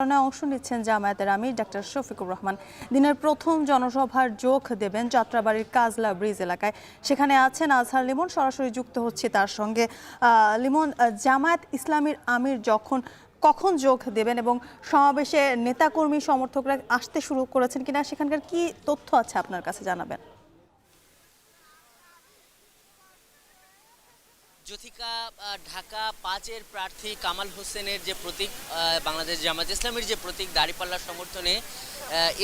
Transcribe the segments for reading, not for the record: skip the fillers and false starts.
অংশ নিচ্ছেন জামায়াতের আমির ডাক্তার শফিকুর রহমান। দিনের প্রথম জনসভার যোগ দেবেন যাত্রাবাড়ির কাজলা ব্রিজ এলাকায়। সেখানে আছেন আজহার লিমন, সরাসরি যুক্ত হচ্ছে তার সঙ্গে। লিমন, জামায়াত ইসলামীর আমির কখন যোগ দেবেন এবং সমাবেশে নেতাকর্মী সমর্থকরা আসতে শুরু করেছেন কিনা, সেখানকার কি তথ্য আছে আপনার কাছে জানাবেন? জ্যোতিকা, ঢাকা ৫-এর প্রার্থী কামাল হোসেনের যে প্রতীক, বাংলাদেশ জামায়াত ইসলামীর যে প্রতীক দাঁড়িপাল্লার সমর্থনে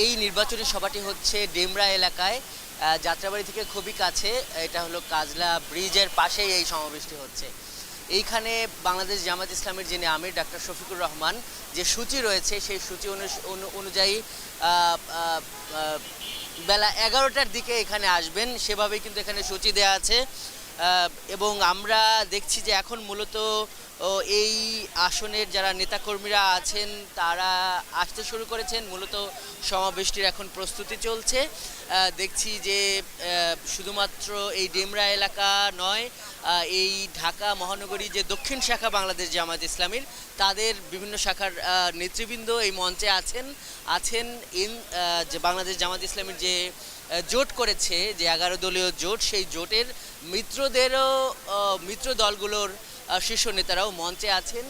এই নির্বাচনী সভাটি হচ্ছে ডেমরা এলাকায়, যাত্রাবাড়ি থেকে খুবই কাছে। এটা হলো কাজলা ব্রিজের পাশেই এই সমাবেশটি হচ্ছে। এইখানে বাংলাদেশ জামায়াত ইসলামীর যিনি আমির ডাক্তার শফিকুর রহমান, যে সূচি রয়েছে সেই সূচি অনুযায়ী বেলা ১১টার দিকে এখানে আসবেন, সেভাবেই কিন্তু এখানে সূচি দেওয়া আছে। এবং আমরা দেখছি যে এখন মূলত এই আসনের যারা নেতাকর্মীরা আছেন তারা আসতে শুরু করেছেন। মূলত সমাবেশটির এখন প্রস্তুতি চলছে। দেখছি যে শুধুমাত্র এই ডেমরা এলাকা নয়, এই ঢাকা মহানগরী যে দক্ষিণ শাখা বাংলাদেশ জামায়াত ইসলামীর, তাদের বিভিন্ন শাখার নেতৃবৃন্দ এই মঞ্চে আছেন যে বাংলাদেশ জামায়াত ইসলামীর যে জোট করেছে, যে 11 দলীয় জোট, সেই জোটের মিত্র দলগুলোর শীর্ষ নেতারাও মঞ্চে আছেন।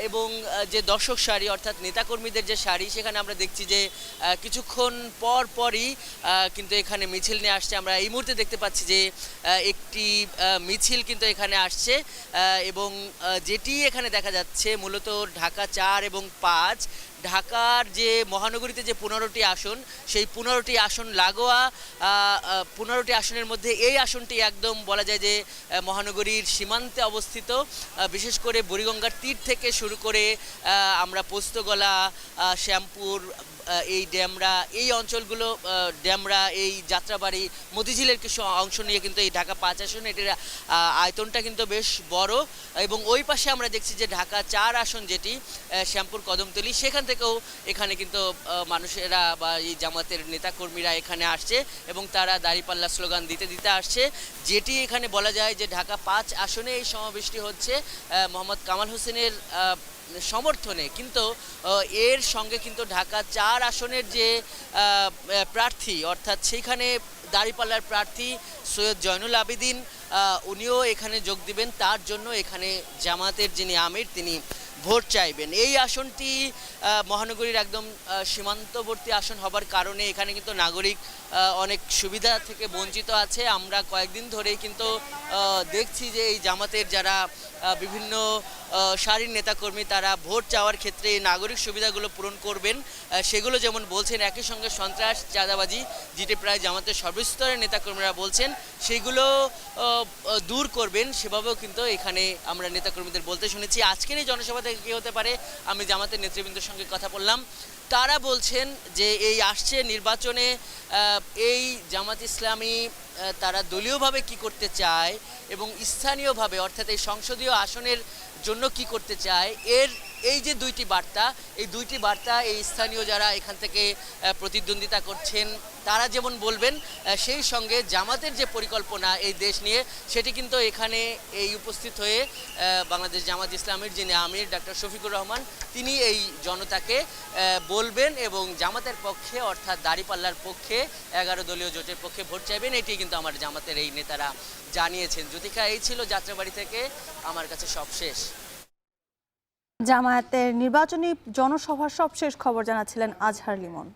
এবং যে দর্শক সারি অর্থাৎ নেতাকর্মীদের যে সারি, সেখানে আমরা দেখছি যে কিছুক্ষণ পরই কিন্তু এখানে মিছিল নিয়ে আসছে। আমরা এই মুহূর্তে দেখতে পাচ্ছি যে একটি মিছিল কিন্তু এখানে আসছে এবং যেটি এখানে দেখা যাচ্ছে মূলত ঢাকা ৪ এবং ৫, ঢাকার যে মহানগরীতে যে 15টি আসন, সেই 15টি আসন লাগোয়া 15টি আসনের মধ্যে এই আসনটি একদম বলা যায় যে মহানগরীর সীমান্তে অবস্থিত। বিশেষ করে বুড়িগঙ্গার তীর থেকে শুরু করে আমরা পোস্তগোলা, শ্যামপুর, এই ডেমরা, এই অঞ্চলগুলো, ডেমরা, এই যাত্রাবাড়ি, মতিঝিলের কিছু অংশ নিয়ে কিন্তু এই ঢাকা ৫ আসন, এটির আয়তনটা কিন্তু বেশ বড়। এবং ওই পাশে আমরা দেখছি যে ঢাকা ৪ আসন যেটি শ্যামপুর কদমতলী, সেখান থেকেও এখানে কিন্তু মানুষেরা বা এই জামাতের নেতাকর্মীরা এখানে আসছে এবং তারা দাঁড়িপাল্লা স্লোগান দিতে আসছে। যেটি এখানে বলা যায় যে ঢাকা ৫ আসনে এই সমাবেশটি হচ্ছে মোহাম্মদ কামাল হোসেনের সমর্থনে। কিন্তু এর সঙ্গে কিন্তু ঢাকা ৪ আসনের যে প্রার্থী, অর্থাৎ সেইখানে দাঁড়িপাল্লার প্রার্থী সৈয়দ জয়নুল আবেদিন, উনিও এখানে যোগ দিবেন। তার জন্য এখানে জামাতের যিনি আমির তিনি ভোট চাইবেন। এই আসনটি মহানগরীর একদম সীমান্তবর্তী আসন হবার কারণে এখানে কিন্তু নাগরিক অনেক সুবিধা থেকে বঞ্চিত আছে। আমরা কয়েকদিন ধরেই কিন্তু দেখছি যে এই জামাতের যারা বিভিন্ন সারির নেতাকর্মী, তারা ভোট চাওয়ার ক্ষেত্রে এই নাগরিক সুবিধাগুলো পূরণ করবেন। সেগুলো যেমন বলছেন, একই সঙ্গে সন্ত্রাস, চাঁদাবাজি, যেটি প্রায় জামাতের সর্বস্তরের নেতাকর্মীরা বলছেন, সেগুলো দূর করবেন, সেভাবেও কিন্তু এখানে আমরা নেতাকর্মীদের বলতে শুনেছি। আজকের এই জনসভা থেকে কী হতে পারে, আমি জামাতের নেতৃবৃন্দের সঙ্গে কথা বললাম, তারা বলছেন যে এই আসছে নির্বাচনে এই জামাত ইসলামী তারা দলীয়ভাবে কি করতে চায় এবং স্থানীয়ভাবে অর্থাৎ এই সংসদীয় আসনের জন্য কি করতে চায়, এই যে দুইটি বার্তা এই স্থানীয় যারা এখান থেকে প্রতিদ্বন্দ্বিতা করছেন তারা যেমন বলবেন, সেই সঙ্গে জামাতের যে পরিকল্পনা এই দেশ নিয়ে, সেটি কিন্তু এখানে এই উপস্থিত হয়ে বাংলাদেশ জামাত ইসলামের যিনি আমির ডাক্তার শফিকুর রহমান, তিনি এই জনতাকে বলবেন এবং জামাতের পক্ষে অর্থাৎ দাঁড়িপাল্লার পক্ষে 11 দলীয় জোটের পক্ষে ভোট চাইবেন। এটি কিন্তু আমার জামাতের এই নেতারা জানিয়েছেন। জ্যোতিকা, এই ছিল যাত্রাবাড়ি থেকে আমার কাছে সব শেষ। জামায়াতের নির্বাচনী জনসভার সবশেষ খবর জানাচ্ছিলেন আজহার লিমন।